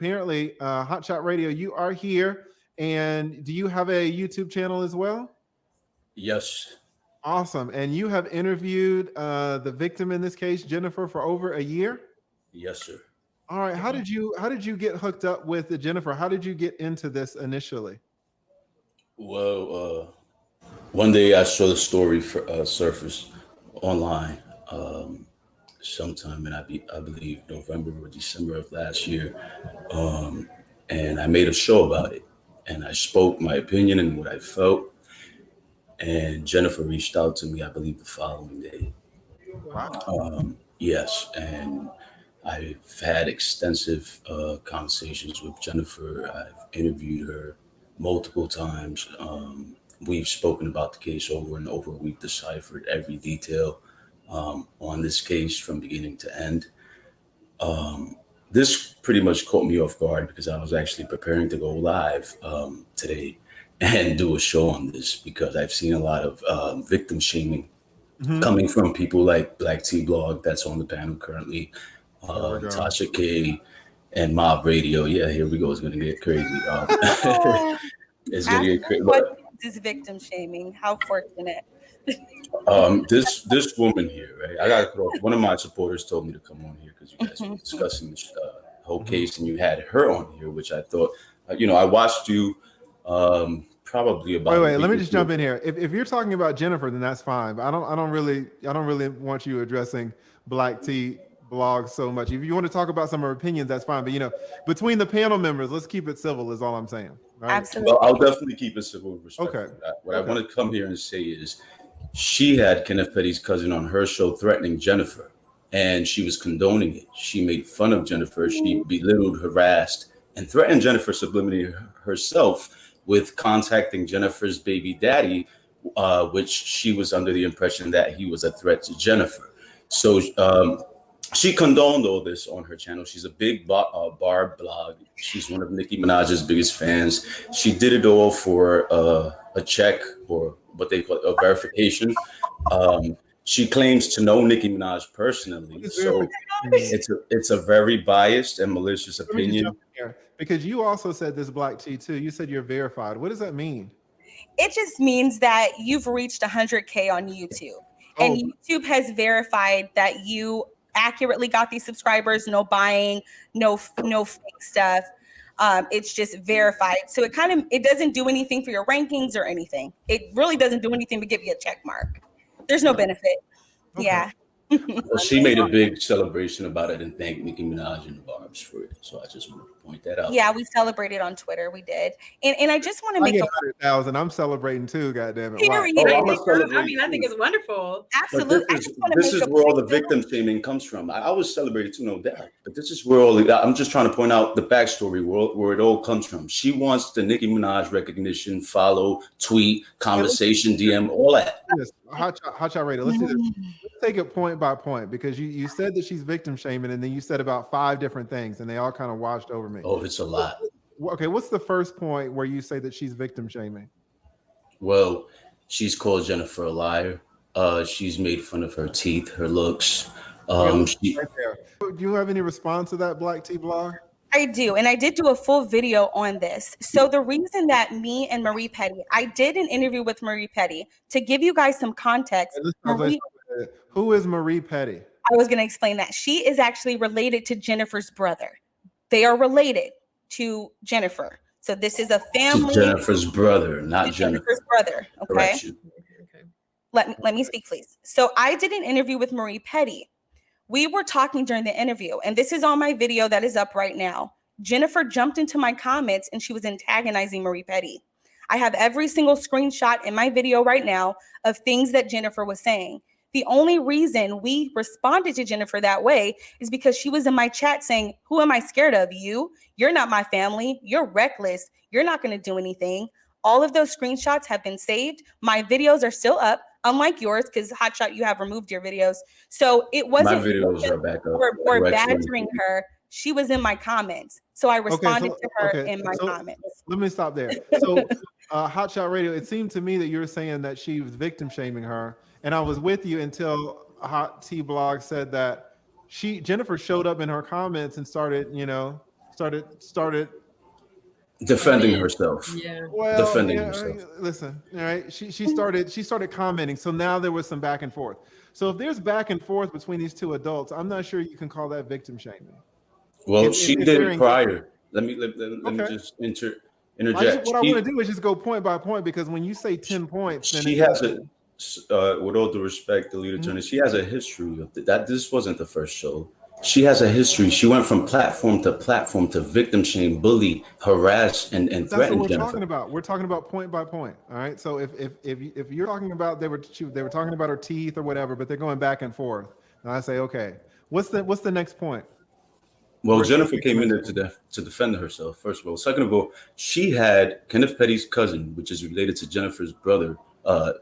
apparently, Hot Shot Radio, you are here. And do you have a YouTube channel as well? Yes. Awesome. And you have interviewed the victim in this case, Jennifer, for over a year. Yes, sir. All right. How did you get hooked up with the Jennifer? How did you get into this initially? Well, one day I saw the story surface online sometime in I believe November or December of last year, and I made a show about it, and I spoke my opinion and what I felt. And Jennifer reached out to me, I believe, the following day. Wow. Yes, and I've had extensive conversations with Jennifer. I've interviewed her multiple times. We've spoken about the case over and over. We've deciphered every detail on this case from beginning to end. This pretty much caught me off guard because I was actually preparing to go live today and do a show on this because I've seen a lot of victim shaming coming from people like Black T Blog that's on the panel currently, Tasha K, and Mob Radio. Yeah, here we go. It's gonna get crazy. It's gonna get crazy. What is victim shaming? How fortunate. This woman here, right? I got to cut off. One of my supporters told me to come on here because you guys were discussing this whole case, and you had her on here, which I thought, I watched you probably about. Wait. Let me just jump in here. If you're talking about Jennifer, then that's fine. But I don't really want you addressing Black T Blog so much. If you want to talk about some of her opinions, that's fine. But between the panel members, let's keep it civil. Is all I'm saying. Right? Absolutely. Well, I'll definitely keep it civil and respectful. Okay. What I want to come here and say is, she had Kenneth Petty's cousin on her show threatening Jennifer, and she was condoning it. She made fun of Jennifer. She belittled, harassed, and threatened Jennifer subliminally herself with contacting Jennifer's baby daddy, which she was under the impression that he was a threat to Jennifer. So she condoned all this on her channel. She's a big bar blog. She's one of Nicki Minaj's biggest fans. She did it all for a check or what they call a verification. She claims to know Nicki Minaj personally, so it's a very biased and malicious opinion. Because you also said this, Black T too. You said you're verified. What does that mean? It just means that you've reached 100K on YouTube, and YouTube has verified that you accurately got these subscribers. No buying, no fake stuff. It's just verified. So it doesn't do anything for your rankings or anything. It really doesn't do anything but give you a check mark. There's no benefit. Okay. Yeah. Well, she made a big celebration about it and thanked Nicki Minaj and the Barbs for it. So I just want to point that out. Yeah, we celebrated on Twitter. We did. And I just want to make 100,000. I'm celebrating too, goddamn it. Wow. I think it's wonderful. Absolutely. This is where all the victim shaming comes from. I was celebrating too, no doubt. But this is where I'm just trying to point out the backstory where it all comes from. She wants the Nicki Minaj recognition, follow, tweet, conversation, DM, all that. Yes. Hot Shot Radio. Let's do this. Let's take it point by point because you said that she's victim shaming, and then you said about 5 different things, and they all kind of washed over me. Oh, it's a lot. Okay, what's the first point where you say that she's victim shaming? Well, she's called Jennifer a liar. She's made fun of her teeth, her looks. Right there. Do you have any response to that, Black T Blog? I do. And I did do a full video on this. So the reason that me and Marie Petty, I did an interview with Marie Petty to give you guys some context. Who is Marie Petty? I was going to explain that. She is actually related to Jennifer's brother. They are related to Jennifer. So this is a family. To Jennifer's brother, not Jennifer's brother. Okay. Let me speak, please. So I did an interview with Marie Petty. We were talking during the interview, and this is on my video that is up right now. Jennifer jumped into my comments and she was antagonizing Marie Petty. I have every single screenshot in my video right now of things that Jennifer was saying. The only reason we responded to Jennifer that way is because she was in my chat saying, who am I scared of? You? You're not my family. You're reckless. You're not going to do anything. All of those screenshots have been saved. My videos are still up. Unlike yours, because Hotshot, you have removed your videos. So it wasn't. My videos are back up. We're badgering her. She was in my comments. So I responded to her in my comments. Let me stop there. So Hotshot Radio, it seemed to me that you were saying that she was victim shaming her. And I was with you until Hot T Blog said that Jennifer showed up in her comments and started started defending herself. Yeah. well, Defending herself. listen, all right. She started commenting. So now there was some back and forth. So if there's back and forth between these two adults, I'm not sure you can call that victim shaming. Well, she if did they're it prior. Let me Okay. just interject. What I want to do is just go point by point, because when you say 10 points, then She has with all due respect, the lead attorney, she has a history of that. This wasn't the first show. She has a history. She went from platform to victim shame, bully, harass, and that's threaten what we're Jennifer. talking about. We're talking about point by point. All right. So if you're talking about they were talking about her teeth or whatever, but they're going back and forth, and I say, okay, what's the next point? Well, Jennifer came in there to defend herself, first of all. Second of all, she had Kenneth Petty's cousin, which is related to Jennifer's brother.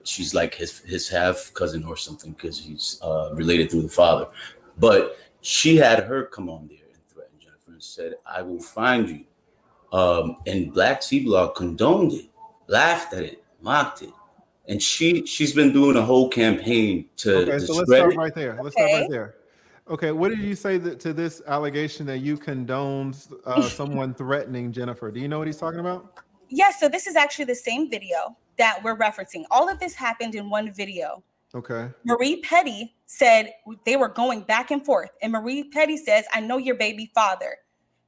She's like his half cousin or something, because he's related through the father. But she had her come on there and threaten Jennifer and said, "I will find you." And Black T Blog condoned it, laughed at it, mocked it. And she's been doing a whole campaign to Okay, so let's start right there. Let's start right there. Okay, what did you say to this allegation that you condoned someone threatening Jennifer? Do you know what he's talking about? Yes, so this is actually the same video that we're referencing. All of this happened in one video. Okay. Marie Petty said they were going back and forth. And Marie Petty says, "I know your baby father."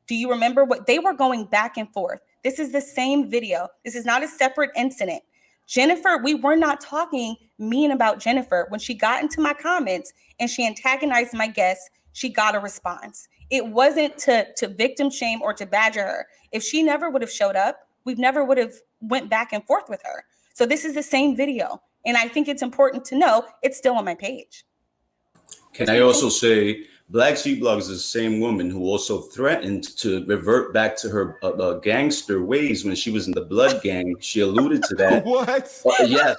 Do you remember what they were going back and forth? This is the same video. This is not a separate incident. Jennifer, we were not talking mean about Jennifer. When she got into my comments and she antagonized my guests, she got a response. It wasn't to victim shame or to badger her. If she never would have showed up, we never would have went back and forth with her. So this is the same video. And I think it's important to know it's still on my page. Can I also say, Black Sheep Blog is the same woman who also threatened to revert back to her gangster ways when she was in the Blood Gang. She alluded to that. What? Yes,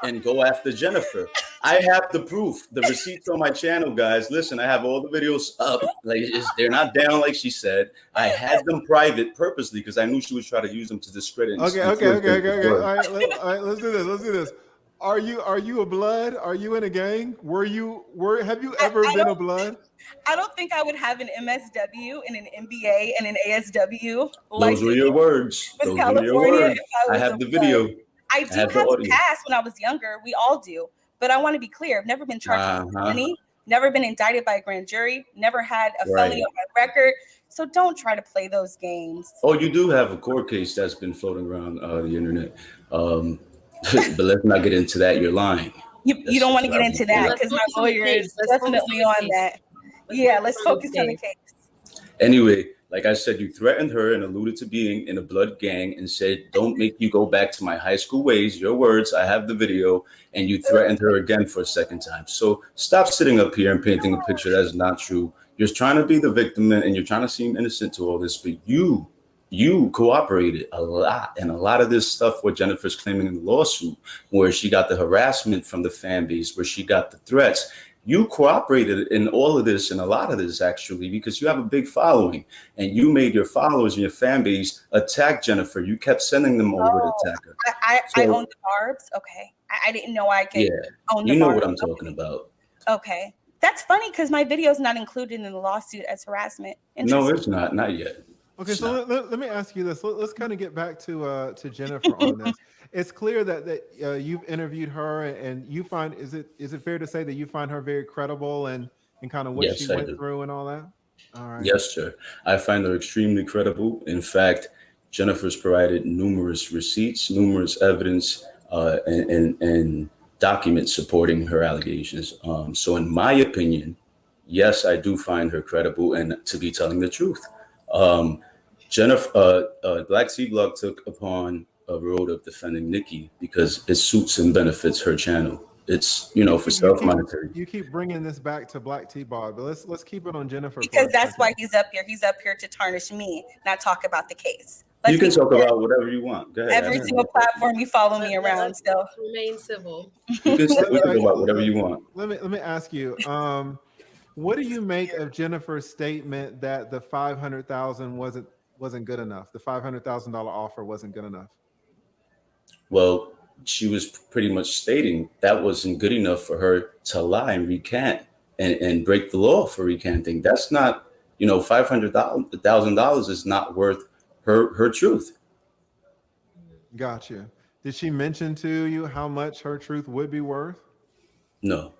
and go after Jennifer. I have the proof, the receipts on my channel, guys. Listen, I have all the videos up. Like they're not down, like she said. I had them private purposely because I knew she would try to use them to discredit. Okay. All right, let's do this. Are you a Blood? Are you in a gang? Have you ever been a Blood? I don't think I would have an MSW and an MBA and an ASW. Those were your words. Those were your words. I have the video. I do have a past when I was younger. We all do. But I want to be clear. I've never been charged with felony, never been indicted by a grand jury, never had a felony on my record. So don't try to play those games. Oh, you do have a court case that's been floating around the internet. But let's not get into that. You're lying. You don't want to get into that because my lawyer is definitely on that. Yeah, let's focus on the case. Anyway, like I said, you threatened her and alluded to being in a Blood gang and said, "Don't make you go back to my high school ways." Your words, I have the video, and you threatened her again for a second time. So stop sitting up here and painting a picture that is not true. You're trying to be the victim and you're trying to seem innocent to all this, but you cooperated a lot. And a lot of this stuff, what Jennifer's claiming in the lawsuit, where she got the harassment from the fan base, where she got the threats, you cooperated in all of this and a lot of this actually, because you have a big following and you made your followers and your fan base attack Jennifer. You kept sending them over to attack her. I own the barbs. Okay. I didn't know I could own the barbs. You know what I'm talking about. Okay. That's funny because my video is not included in the lawsuit as harassment. No, it's not yet. Okay, so let me ask you this. Let's kind of get back to Jennifer on this. It's clear that you've interviewed her, and you find is it fair to say that you find her very credible and kind of what she went through and all that? All right. Yes, sir. I find her extremely credible. In fact, Jennifer's provided numerous receipts, numerous evidence, and documents supporting her allegations. So, in my opinion, yes, I do find her credible and to be telling the truth. Jennifer, Black Sea Blog took upon a road of defending Nicki because it suits and benefits her channel. It's, for self-monitoring. You keep bringing this back to Black T-Bar, but let's keep it on Jennifer. Because that's why he's up here. He's up here to tarnish me, not talk about the case. You can talk about whatever you want. Go ahead. Every single platform you follow me around. So remain civil. We can talk about whatever you want. Let me ask you. What do you make of Jennifer's statement that the $500,000 wasn't good enough? The $500,000 offer wasn't good enough. Well, she was pretty much stating that wasn't good enough for her to lie and recant and break the law for recanting. That's not You know, $500,000 is not worth her truth. Gotcha. Did she mention to you how much her truth would be worth? No.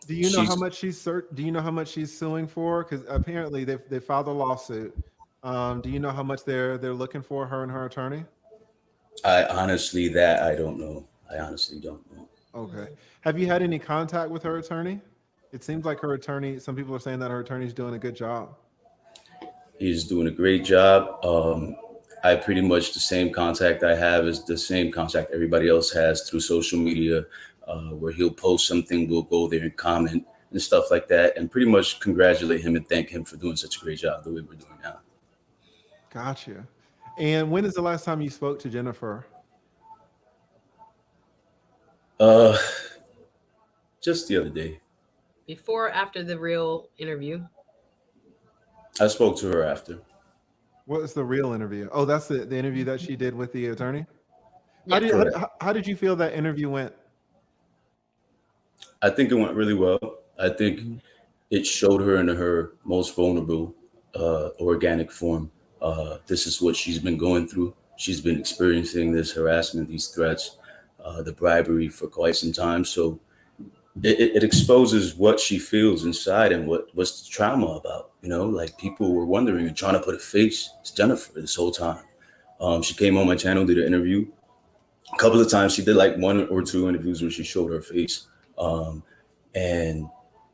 Do you know how much do you know how much she's suing for? Because apparently they filed a lawsuit. Do you know how much they're looking for, her and her attorney? I honestly don't know. I honestly don't know. Okay. Have you had any contact with her attorney? It seems like her attorney, some people are saying that her attorney's doing a good job. He's doing a great job. I pretty much the same contact I have is the same contact everybody else has through social media, where he'll post something, we'll go there and comment and stuff like that, and pretty much congratulate him and thank him for doing such a great job the way we're doing now. Gotcha. And when is the last time you spoke to Jennifer? Just the other day. Before or after the real interview? I spoke to her after. What was the real interview? Oh, that's the interview that she did with the attorney? Yeah. How did you feel that interview went? I think it went really well. I think it showed her in her most vulnerable, organic form. This is what she's been going through. She's been experiencing this harassment, these threats, the bribery for quite some time. So it exposes what she feels inside and what's the trauma about. You know, like people were wondering and trying to put a face to Jennifer this whole time. She came on my channel, did an interview. A couple of times she did like 1 or 2 interviews where she showed her face. And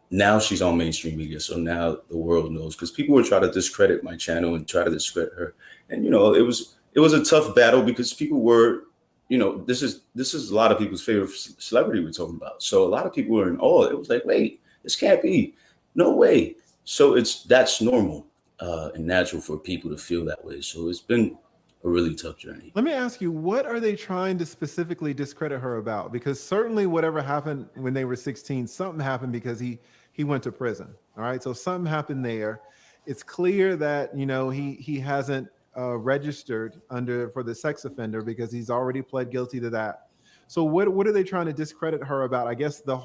now she's on mainstream media. So now the world knows, because people were trying to discredit my channel and try to discredit her. And, you know, it was a tough battle because people were, you know, this is a lot of people's favorite celebrity we're talking about. So a lot of people were in awe. It was like, wait, this can't be. No way. So that's normal and natural for people to feel that way. So it's been a really tough journey. Let me ask you, what are they trying to specifically discredit her about? Because certainly whatever happened when they were 16, something happened because he went to prison. All right. So something happened there. It's clear that, you know, he hasn't registered for the sex offender because he's already pled guilty to that. So what are they trying to discredit her about? I guess the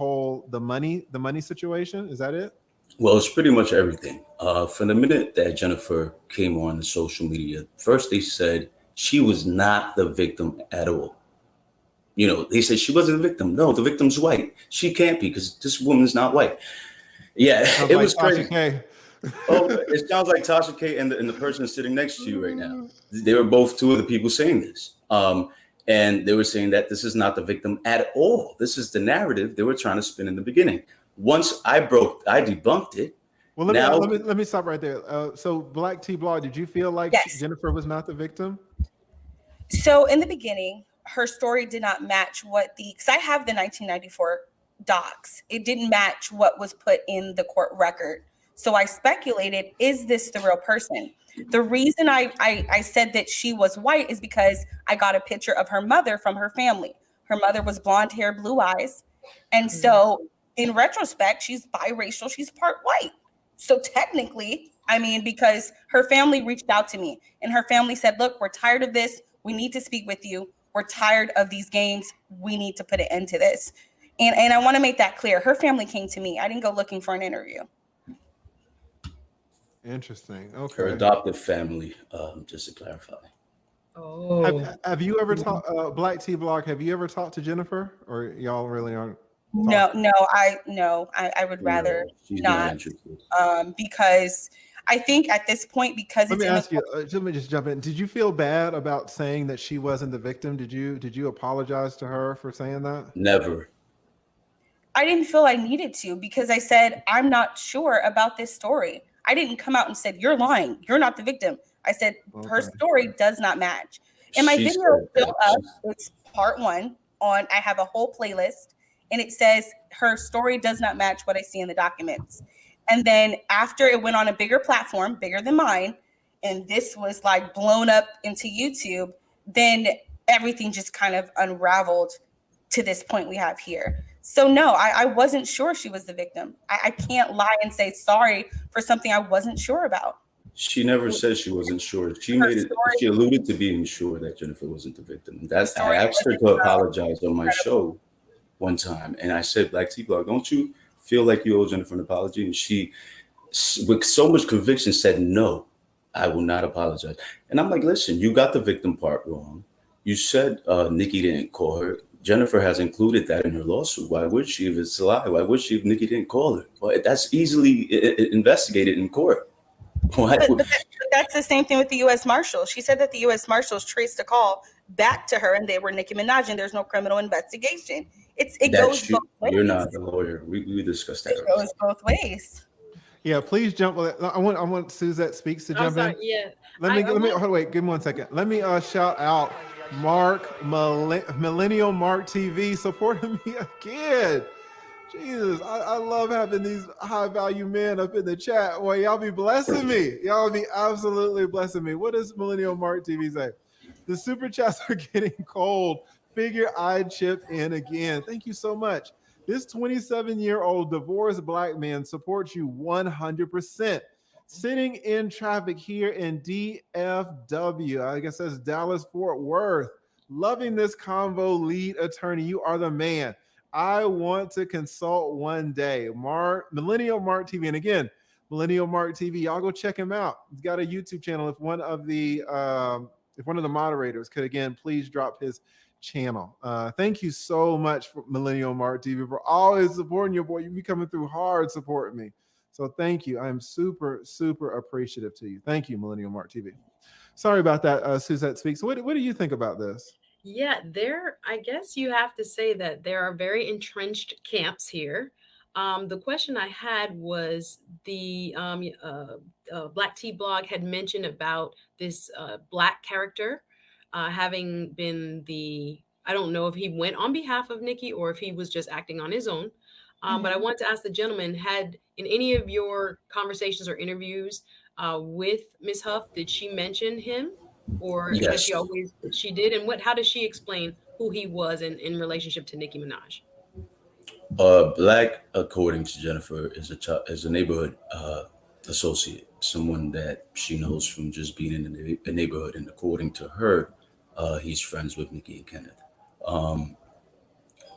money situation. Is that it? Well, it's pretty much everything. From the minute that Jennifer came on the social media, first they said she was not the victim at all. You know, they said she wasn't the victim. No, the victim's white. She can't be because this woman's not white. Yeah, it was crazy. Oh, it sounds like Tasha K and the person sitting next to you right now. They were both 2 of the people saying this. And they were saying that this is not the victim at all. This is the narrative they were trying to spin in the beginning. Once I debunked it. Well, let me stop right there. So Black T Blog, did you feel like Jennifer was not the victim? So in the beginning, her story did not match because I have the 1994 docs. It didn't match what was put in the court record. So I speculated, is this the real person? The reason I said that she was white is because I got a picture of her mother from her family. Her mother was blonde hair, blue eyes. And so in retrospect, she's biracial. She's part white. So technically, I mean, because her family reached out to me and her family said, look, we're tired of this. We need to speak with you. We're tired of these games. We need to put an end to this. And I want to make that clear. Her family came to me. I didn't go looking for an interview. Interesting. Okay. Her adoptive family, just to clarify. Oh. Have you ever talked, Black T Blog, have you ever talked to Jennifer, or y'all really aren't? No, I would rather not, because I think at this point, because let me ask you, let me just jump in. Did you feel bad about saying that she wasn't the victim? Did you apologize to her for saying that? Never. I didn't feel I needed to, because I said, I'm not sure about this story. I didn't come out and said, you're lying. You're not the victim. I said, her story does not match. And my video is still up. It's part 1 I have a whole playlist. And it says her story does not match what I see in the documents. And then after it went on a bigger platform, bigger than mine, and this was like blown up into YouTube, then everything just kind of unraveled to this point we have here. So no, I wasn't sure she was the victim. I can't lie and say sorry for something I wasn't sure about. She never said she wasn't sure. She alluded to being sure that Jennifer wasn't the victim. I asked her to apologize on my show one time, and I said, Black T Blog, don't you feel like you owe Jennifer an apology? And she with so much conviction said, no, I will not apologize. And I'm like, listen, you got the victim part wrong. You said Nicki didn't call her. Jennifer has included that in her lawsuit. Why would she if it's a lie? Why would she if Nicki didn't call her? Well, that's easily investigated in court. But that's the same thing with the U.S. Marshals. She said that the U.S. Marshals traced a call back to her and they were Nicki Minaj and there's no criminal investigation. It goes both ways. You're not a lawyer. We discussed that. It goes both ways. Yeah, please jump. I want Suzette Speaks to jump in. Yeah. Let me hold on, wait, give me 1 second. Let me shout out Millennial Mark TV supporting me again. Jesus, I love having these high value men up in the chat. Well, y'all be blessing me. Y'all be absolutely blessing me. What does Millennial Mark TV say? The super chats are getting cold. Figure I'd chip in again. Thank you so much. This 27-year-old divorced Black man supports you 100%. Sitting in traffic here in DFW, I guess that's Dallas Fort Worth. Loving this convo, lead attorney. You are the man. I want to consult one day. Millennial Mark TV. And again, Millennial Mark TV, y'all go check him out. He's got a YouTube channel. If one of the moderators could again please drop his channel. Thank you so much for Millennial Mark TV for always supporting your boy. You be coming through hard supporting me. So thank you. I'm super, super appreciative to you. Thank you, Millennial Mark TV. Sorry about that, Suzette Speaks. What do you think about this? Yeah, I guess you have to say that there are very entrenched camps here. The question I had was the Black Tea blog had mentioned about this Black character having been I don't know if he went on behalf of Nicki or if he was just acting on his own. But I want to ask the gentleman, had in any of your conversations or interviews with Ms. Hough, did she mention him? Or yes, she did? And how does she explain who he was in relationship to Nicki Minaj? Black, according to Jennifer, is a neighborhood associate, someone that she knows from just being in the neighborhood. And according to her, he's friends with Nicki and Kenneth.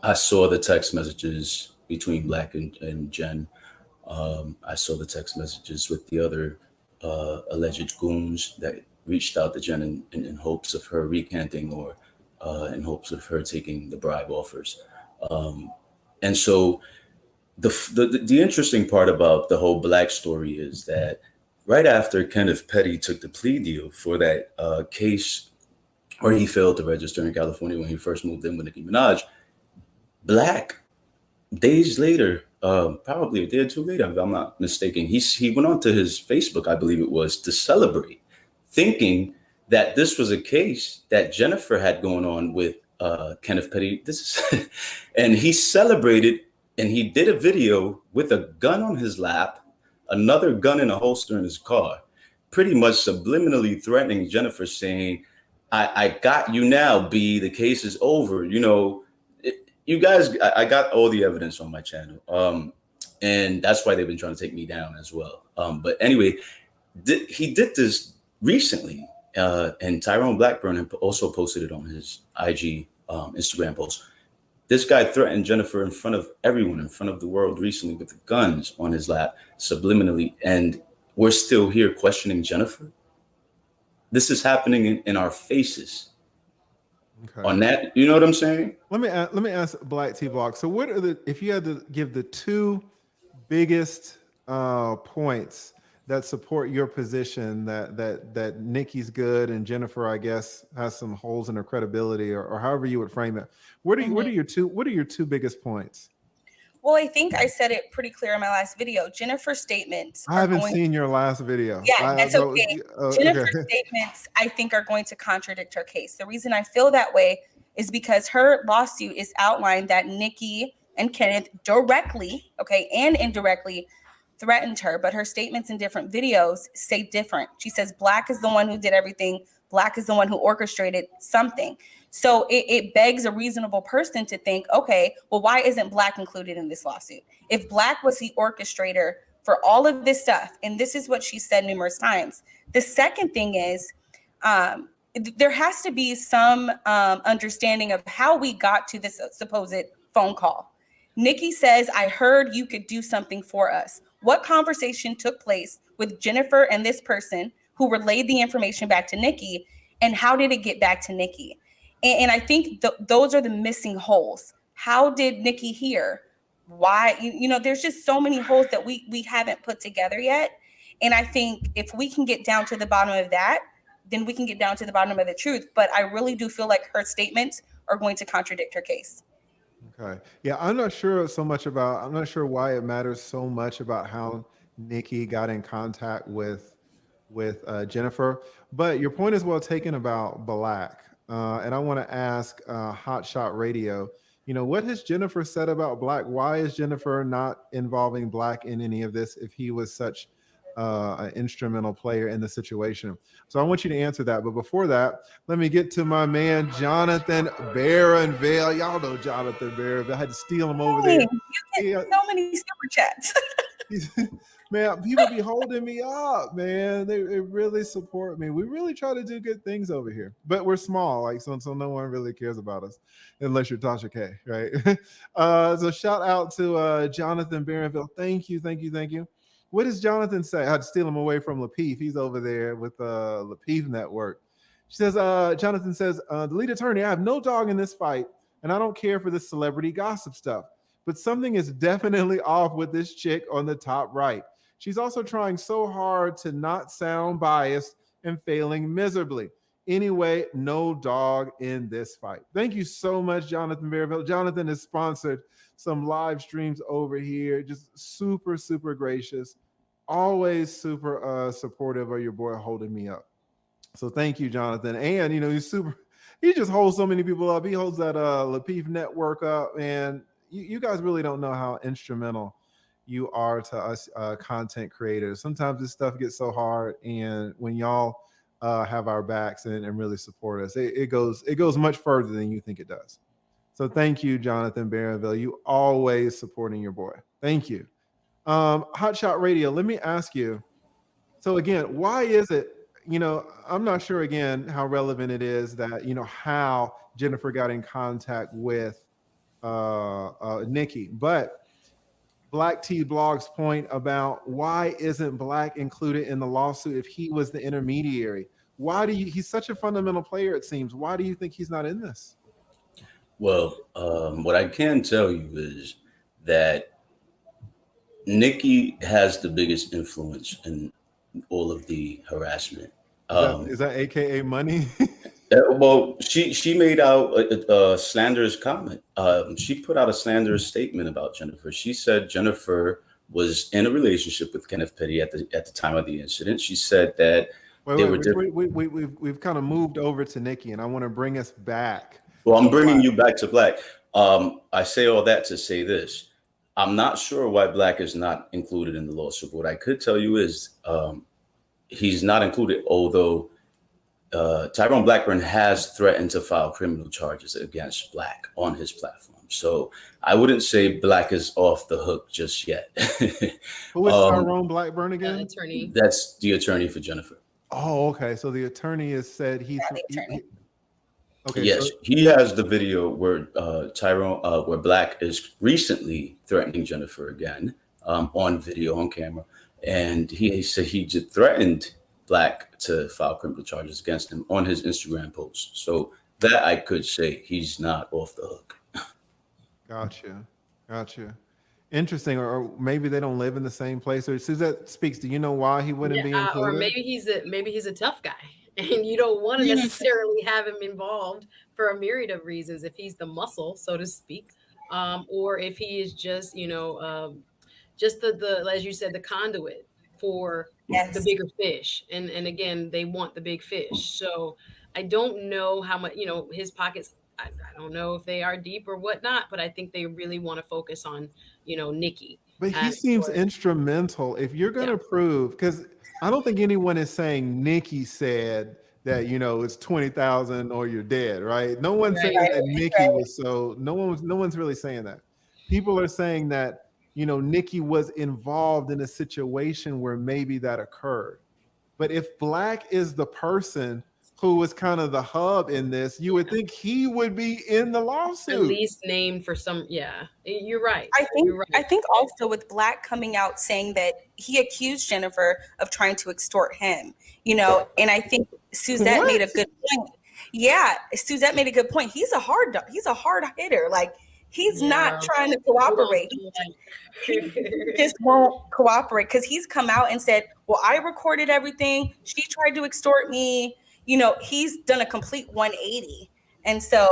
I saw the text messages between Black and Jen. I saw the text messages with the other alleged goons that reached out to Jen in hopes of her recanting or in hopes of her taking the bribe offers. And so the interesting part about the whole Black story is that right after Kenneth Petty took the plea deal for that case where he failed to register in California when he first moved in with Nicki Minaj, Black, days later, probably a day or two later, if I'm not mistaken, he went on to his Facebook, I believe it was, to celebrate, thinking that this was a case that Jennifer had going on with Kenneth Petty. And he celebrated, and he did a video with a gun on his lap, another gun in a holster in his car, pretty much subliminally threatening Jennifer, saying, I got you now, B, the case is over. You know, you guys, I got all the evidence on my channel. And that's why they've been trying to take me down as well. But anyway, he did this recently, and Tyrone Blackburn also posted it on his IG Instagram post. This guy threatened Jennifer in front of everyone, in front of the world recently with the guns on his lap, subliminally. And we're still here questioning Jennifer. This is happening in our faces. Okay. On that, you know what I'm saying? Let me ask Black T Block. So what are if you had to give the two biggest points that support your position that Nicki's good and Jennifer, I guess, has some holes in her credibility, or however you would frame it. What are your two biggest points? Well, I think I said it pretty clear in my last video. Jennifer's statements. I haven't seen your last video. Yeah, that's okay. Jennifer's statements, I think, are going to contradict her case. The reason I feel that way is because her lawsuit is outlined that Nicki and Kenneth directly, and indirectly threatened her, but her statements in different videos say different. She says Black is the one who did everything. Black is the one who orchestrated something. So it begs a reasonable person to think, okay, well, why isn't Black included in this lawsuit? If Black was the orchestrator for all of this stuff, and this is what she said numerous times. The second thing is there has to be some understanding of how we got to this supposed phone call. Nicki says, I heard you could do something for us. What conversation took place with Jennifer and this person who relayed the information back to Nicki, and how did it get back to Nicki? And I think those are the missing holes. How did Nicki hear? Why? There's just so many holes that we haven't put together yet. And I think if we can get down to the bottom of that, then we can get down to the bottom of the truth. But I really do feel like her statements are going to contradict her case. Okay. Yeah, I'm not sure why it matters so much about how Nicki got in contact with Jennifer, but your point is well taken about Black. And I want to ask Hot Shot Radio, what has Jennifer said about Black? Why is Jennifer not involving Black in any of this if he was such an instrumental player in the situation? So I want you to answer that. But before that, let me get to my man, Jonathan Barronville. Y'all know Jonathan Barronville. I had to steal him over there. You get so many super chats. Man, people be holding me up, man. They really support me. We really try to do good things over here, but we're small, so no one really cares about us unless you're Tasha K, right? So shout out to Jonathan Barronville. Thank you. What does Jonathan say? I had to steal him away from Lapeef. He's over there with Lapeef Network. She says, Jonathan says, the lead attorney, I have no dog in this fight, and I don't care for this celebrity gossip stuff. But something is definitely off with this chick on the top right. She's also trying so hard to not sound biased and failing miserably. Anyway, no dog in this fight. Thank you so much, Jonathan Barronville. Jonathan has sponsored some live streams over here. Just super, super gracious. Always super supportive of your boy holding me up. So thank you, Jonathan. And, he just holds so many people up. He holds that Lapeef Network up. And you guys really don't know how instrumental you are to us content creators. Sometimes this stuff gets so hard, and when y'all have our backs and really support us, it goes much further than you think it does. So thank you, Jonathan Barronville. You always supporting your boy. Thank you. Hot Shot Radio, let me ask you. So again, why is it, I'm not sure again how relevant it is that, how Jennifer got in contact with Nicki, but Black T Blog's point about why isn't Black included in the lawsuit if he was the intermediary? He's such a fundamental player, it seems. Why do you think he's not in this? Well, what I can tell you is that Nicki has the biggest influence in all of the harassment. Is that AKA money? Well, she made out a slanderous comment. She put out a slanderous statement about Jennifer. She said Jennifer was in a relationship with Kenneth Petty at the time of the incident. She said that we've kind of moved over to Nicki, and I want to bring us back. Well, I'm bringing you back to Black. I say all that to say this. I'm not sure why Black is not included in the lawsuit. What I could tell you is he's not included, although Tyrone Blackburn has threatened to file criminal charges against Black on his platform. So I wouldn't say Black is off the hook just yet. Who is Tyrone Blackburn again? Attorney. That's the attorney for Jennifer. Oh, okay. So the attorney has said okay. Yes, he has the video where where Black is recently threatening Jennifer again on video, on camera. And he said he just threatened Black to file criminal charges against him on his Instagram post. So that I could say he's not off the hook. Gotcha. Interesting. Or maybe they don't live in the same place. Or Suzette speaks. Do you know why he wouldn't be included? Or maybe he's a tough guy, and you don't want to necessarily have him involved for a myriad of reasons. If he's the muscle, so to speak, or if he is just just the as you said, the conduit for the bigger fish. And again, they want the big fish. So I don't know how much, his pockets, I don't know if they are deep or whatnot, but I think they really want to focus on, Nicki. But he seems instrumental. If you're going to prove, because I don't think anyone is saying Nicki said that, it's 20,000 or you're dead, right? No one's saying that Nicki was no one's really saying that. People are saying that, Nicki was involved in a situation where maybe that occurred. But if Black is the person who was kind of the hub in this, you would think he would be in the At lawsuit. least named for some. Yeah, you're right. I You're right. think also with Black coming out saying that he accused Jennifer of trying to extort him, you know, and I think Suzette What? made a good point. Yeah, Suzette made a good point. He's a hard hitter. Like he's not trying to cooperate. He just won't cooperate because he's come out and said, well, I recorded everything. She tried to extort me. You know, he's done a complete 180. And so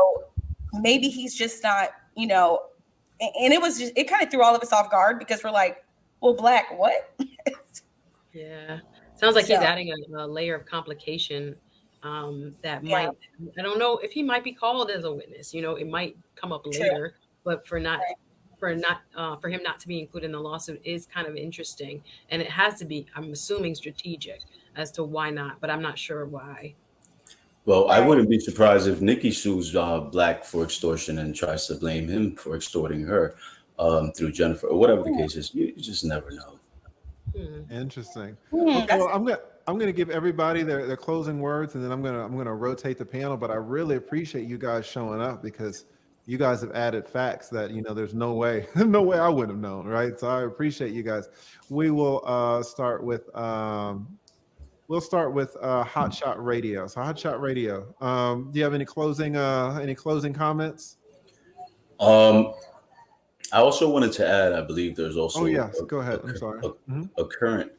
maybe he's just not, you know, and it kind of threw all of us off guard because we're like, well, Black, what? Yeah. Sounds like he's adding a layer of complication that might, I don't know if he might be called as a witness, you know, it might come up later, but for him not to be included in the lawsuit is kind of interesting. And it has to be, I'm assuming, strategic as to why not, but I'm not sure why. Well, I wouldn't be surprised if Nicki sues Black for extortion and tries to blame him for extorting her through Jennifer or whatever the case is. You just never know. Interesting. Okay, well, I'm gonna give everybody their closing words, and then I'm gonna rotate the panel. But I really appreciate you guys showing up because you guys have added facts that, you know, there's no way I would have known, right? So I appreciate you guys. We will start with Hot Shot Radio. So Hot Shot Radio, do you have any closing comments? I also wanted to add, I believe there's also. Oh yes, go ahead. I'm sorry. A current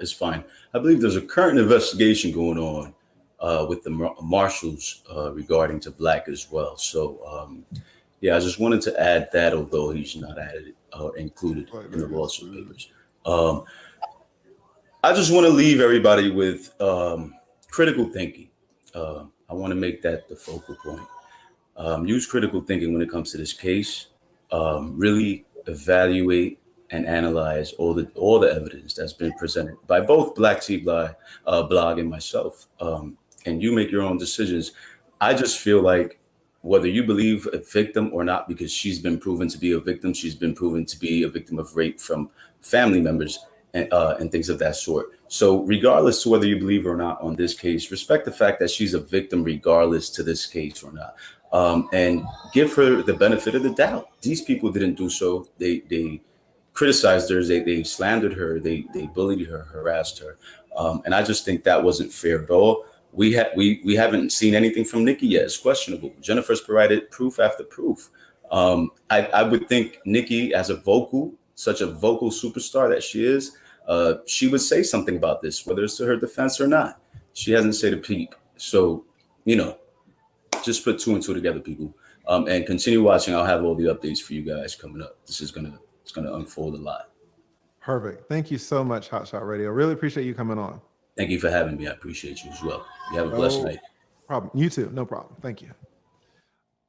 is fine. I believe there's a current investigation going on with the marshals regarding to Black as well. So yeah, I just wanted to add that, although he's not added included in the lawsuit papers. I just want to leave everybody with critical thinking. I want to make that the focal point. Use critical thinking when it comes to this case. Really evaluate and analyze all the evidence that's been presented by both Black Tea Blog and myself. And you make your own decisions. I just feel like whether you believe a victim or not, because she's been proven to be a victim, she's been proven to be a victim of rape from family members and things of that sort. So regardless to whether you believe her or not on this case, respect the fact that she's a victim regardless to this case or not. And give her the benefit of the doubt. These people didn't do so. They criticized her, they slandered her, they bullied her, harassed her. And I just think that wasn't fair at all. We haven't seen anything from Nicki yet. It's questionable. Jennifer's provided proof after proof. I would think Nicki, as such a vocal superstar that she is, she would say something about this, whether it's to her defense or not. She hasn't said a peep. So, you know, just put two and two together, people, and continue watching. I'll have all the updates for you guys coming up. It's gonna unfold a lot. Perfect. Thank you so much, Hot Shot Radio. Really appreciate you coming on. Thank you for having me. I appreciate you as well. You have a blessed night. Problem. You too. No problem. Thank you.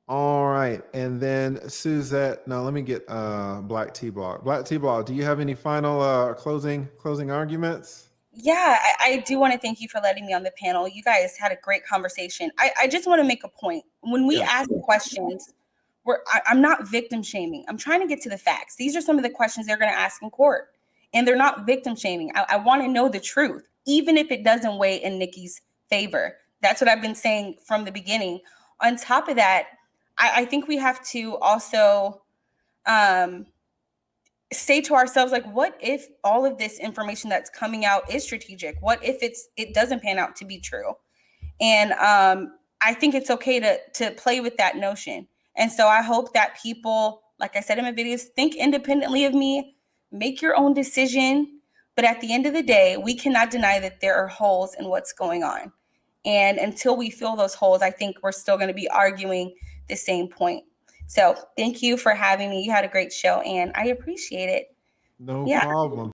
All right. And then Suzette. Now let me get Black Tea Blog. Black Tea Blog, do you have any final closing arguments? Yeah, I do want to thank you for letting me on the panel. You guys had a great conversation. I just want to make a point. When we ask questions, I'm not victim shaming. I'm trying to get to the facts. These are some of the questions they're going to ask in court. And they're not victim shaming. I want to know the truth, even if it doesn't weigh in Nicki's favor. That's what I've been saying from the beginning. On top of that, I think we have to also say to ourselves, like, what if all of this information that's coming out is strategic? What if it doesn't pan out to be true? And I think it's okay to play with that notion. And so I hope that people, like I said in my videos, think independently of me, make your own decision. But at the end of the day, we cannot deny that there are holes in what's going on. And until we fill those holes, I think we're still going to be arguing the same point. So thank you for having me. You had a great show and I appreciate it. No problem.